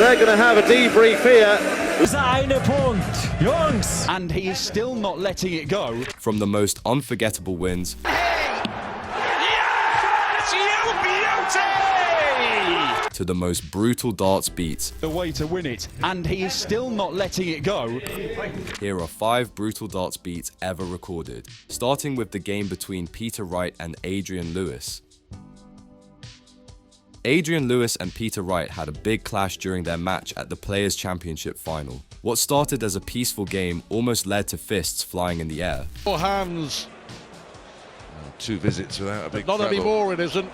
they're going to have a debrief here. Eine Punkt, Jungs! And he is still not letting it go. From the most unforgettable wins to the most brutal darts beats. The way to win it. And he is still not letting it go. Here are 5 brutal darts beats ever recorded, starting with the game between Peter Wright and Adrian Lewis. Adrian Lewis and Peter Wright had a big clash during their match at the Players' Championship final. What started as a peaceful game almost led to fists flying in the air. 4 hands. 2 visits without a big Not treble. anymore, it isn't.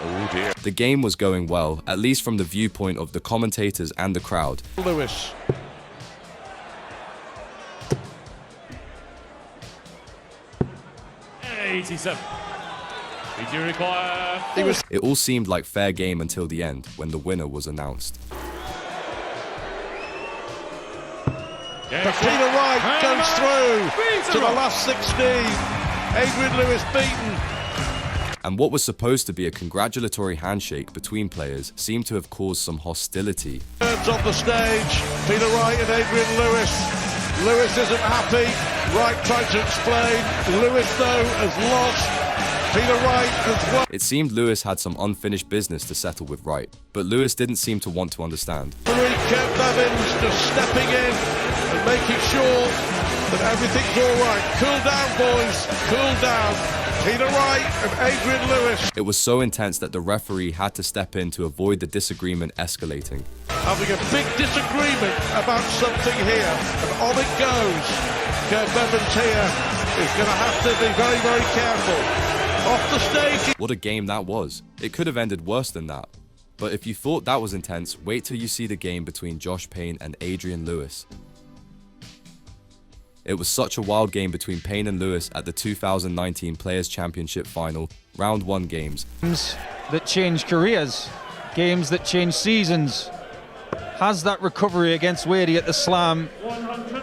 Oh dear. The game was going well, at least from the viewpoint of the commentators and the crowd. Lewis. Did you require? It all seemed like fair game until the end, when the winner was announced. But Peter Wright goes through to the last 16. Adrian Lewis beaten. And what was supposed to be a congratulatory handshake between players seemed to have caused some hostility. Birds on the stage. Peter Wright and Adrian Lewis. Lewis isn't happy. Wright tried to explain. Lewis, though, has lost. Peter Wright has won. It seemed Lewis had some unfinished business to settle with Wright, but Lewis didn't seem to want to understand. Kept Evans just stepping in and making sure that everything's all right. Cool down, boys. Cool down. Peter Wright and Adrian Lewis. It was so intense that the referee had to step in to avoid the disagreement escalating. Having a big disagreement about something here, and on it goes. Evans here is going to have to be very, very careful. Off the stage. What a game that was. It could have ended worse than that. But if you thought that was intense, wait till you see the game between Josh Payne and Adrian Lewis. It was such a wild game between Payne and Lewis at the 2019 Players' Championship final, round 1 games. Games that change careers, games that change seasons. Has that recovery against Wadey at the Slam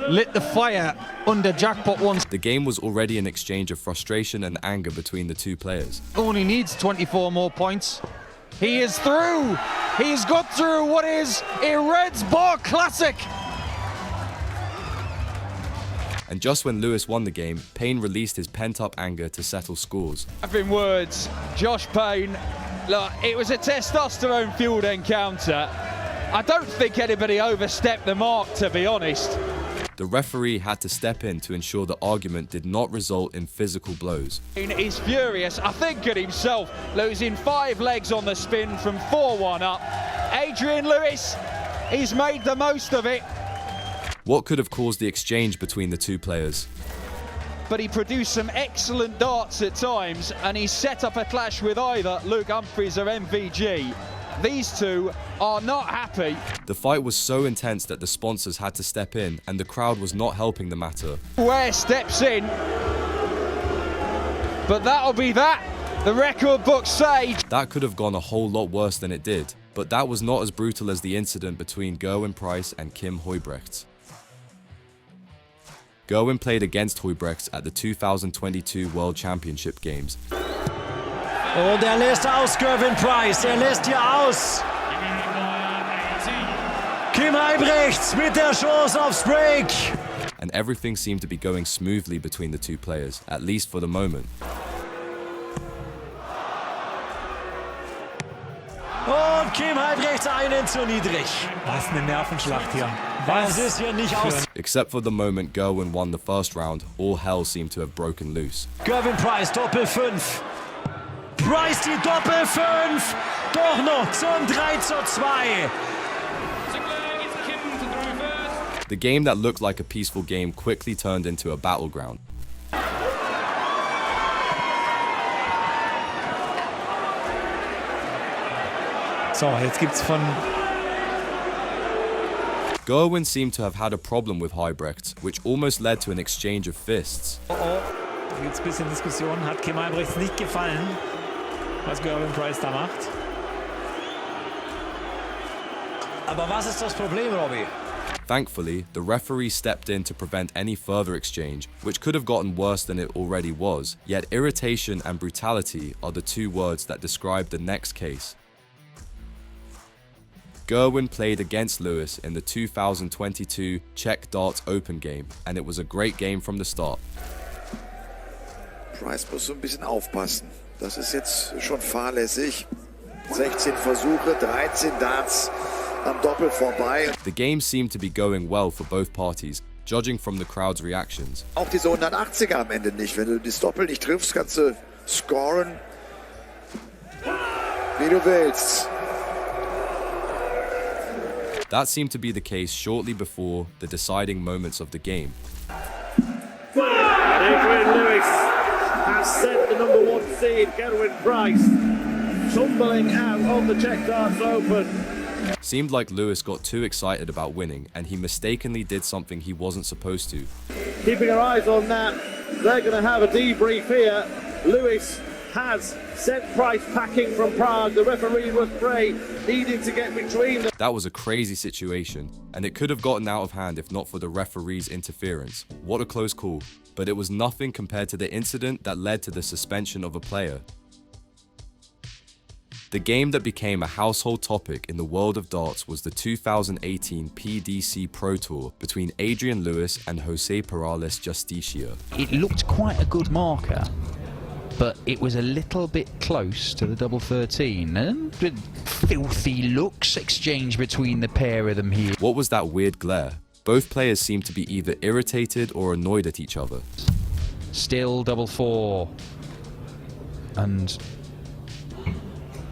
lit the fire under jackpot once? The game was already an exchange of frustration and anger between the two players. Only needs 24 more points. He is through! He's got through what is a Reds Bar Classic! And just when Lewis won the game, Payne released his pent-up anger to settle scores. In words, Josh Payne, look, it was a testosterone-fueled encounter. I don't think anybody overstepped the mark, to be honest. The referee had to step in to ensure the argument did not result in physical blows. He's furious, I think, at himself, losing 5 legs on the spin from 4-1 up. Adrian Lewis, he's made the most of it. What could have caused the exchange between the two players? But he produced some excellent darts at times, and he set up a clash with either Luke Humphries or MVG. These two are not happy. The fight was so intense that the sponsors had to step in, and the crowd was not helping the matter. Ware steps in, but that'll be that. The record books say that could have gone a whole lot worse than it did, but that was not as brutal as the incident between Gerwyn Price and Kim Huybrechts. Gerwyn played against Huybrechts at the 2022 World Championship Games. Und lässt aus, Gerwyn Price. Lässt hier aus. Kim Huybrechts mit der Chance aufs Break. And everything seemed to be going smoothly between the two players, at least for the moment. Und Kim Huybrechts einen zu niedrig. Was eine Nervenschlacht hier. Was ist hier nicht aus? Except for the moment Gerwyn won the first round, all hell seemed to have broken loose. Gerwyn Price, Doppel 5. Price die Doppel 5. Doch noch zum 3:2. The game that looked like a peaceful game quickly turned into a battleground. So, jetzt gibt's von... Gerwyn seemed to have had a problem with Huybrechts, which almost led to an exchange of fists. Jetzt ein bisschen Diskussion. Hat Kim Huybrechts nicht gefallen, was Gerwyn Price da macht. Aber was ist das Problem, Robbie? Thankfully, the referee stepped in to prevent any further exchange, which could have gotten worse than it already was, yet irritation and brutality are the two words that describe the next case. Gerwyn played against Lewis in the 2022 Czech Darts Open game, and it was a great game from the start. Price muss so ein bisschen aufpassen. Das ist jetzt schon fahrlässig. 16 Versuche, 13 Darts am Doppel vorbei. The game seemed to be going well for both parties, judging from the crowd's reactions. Auch diese 180er am Ende nicht. Wenn du das Doppel nicht triffst, kannst du scoren, wie du willst. That seemed to be the case shortly before the deciding moments of the game. Adrian Lewis has sent the #1 seed, Gerwyn Price, tumbling out of the Czech Darts Open. Seemed like Lewis got too excited about winning and he mistakenly did something he wasn't supposed to. Keeping our eyes on that, they're going to have a debrief here. Lewis has sent Price packing from Prague. The referee was Wright, needing to get between them. That was a crazy situation, and it could have gotten out of hand if not for the referee's interference. What a close call, but it was nothing compared to the incident that led to the suspension of a player. The game that became a household topic in the world of darts was the 2018 PDC Pro Tour between Adrian Lewis and Jose Parales Justicia. It looked quite a good marker, but it was a little bit close to the double 13, and filthy looks exchanged between the pair of them here. What was that weird glare? Both players seemed to be either irritated or annoyed at each other. Still double 4, and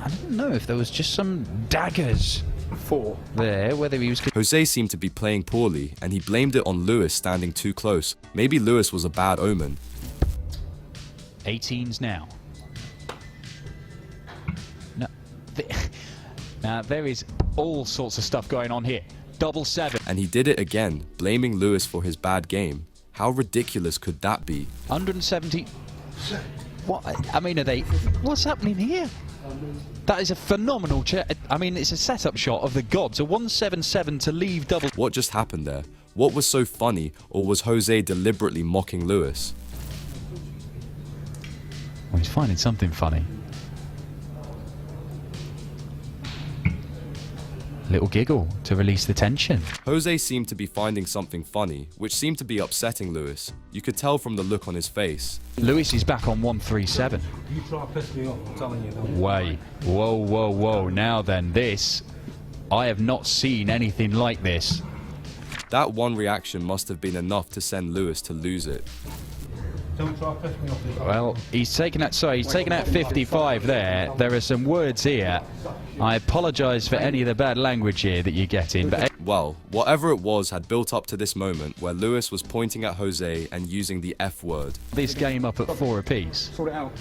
I don't know if there was just some daggers there, whether he was... Jose seemed to be playing poorly, and he blamed it on Lewis standing too close. Maybe Lewis was a bad omen. 18s now. No, now there is all sorts of stuff going on here. Double 7. And he did it again, blaming Lewis for his bad game. How ridiculous could that be? 170. What? I mean, are they... What's happening here? That is a phenomenal I mean, it's a setup shot of the gods. A 177 to leave double... What just happened there? What was so funny, or was Jose deliberately mocking Lewis? Well, he's finding something funny. Little giggle to release the tension. Jose seemed to be finding something funny, which seemed to be upsetting Lewis. You could tell from the look on his face. Lewis is back on 137. You try to piss me off, I'm telling you that. Wait. Whoa, whoa, whoa. Now then, this... I have not seen anything like this. That one reaction must have been enough to send Lewis to lose it. Don't try to piss me off. Well, he's taken out 55 there. There are some words here. I apologise for any of the bad language here that you're getting, but... Well, whatever it was had built up to this moment where Lewis was pointing at Jose and using the F word. This game up at 4 apiece. Sort it out.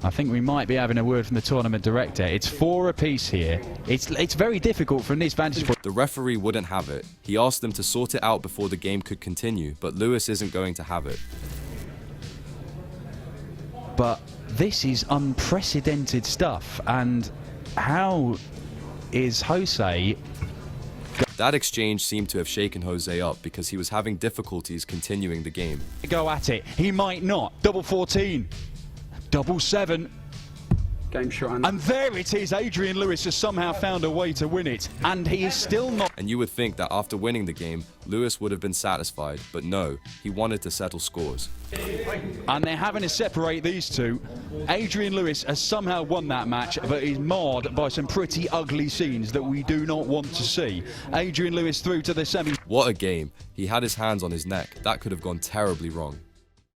I think we might be having a word from the tournament director. It's 4 apiece here. It's very difficult from this vantage point. The referee wouldn't have it. He asked them to sort it out before the game could continue, but Lewis isn't going to have it. But this is unprecedented stuff, and how is Jose... That exchange seemed to have shaken Jose up because he was having difficulties continuing the game. Go at it. He might not. Double 14. Double 7. Game shot. And there it is. Adrian Lewis has somehow found a way to win it, and he is still not... And you would think that after winning the game, Lewis would have been satisfied, but no, he wanted to settle scores. And they're having to separate these two. Adrian Lewis has somehow won that match, but he's marred by some pretty ugly scenes that we do not want to see. Adrian Lewis through to the semi. What a game. He had his hands on his neck. That could have gone terribly wrong.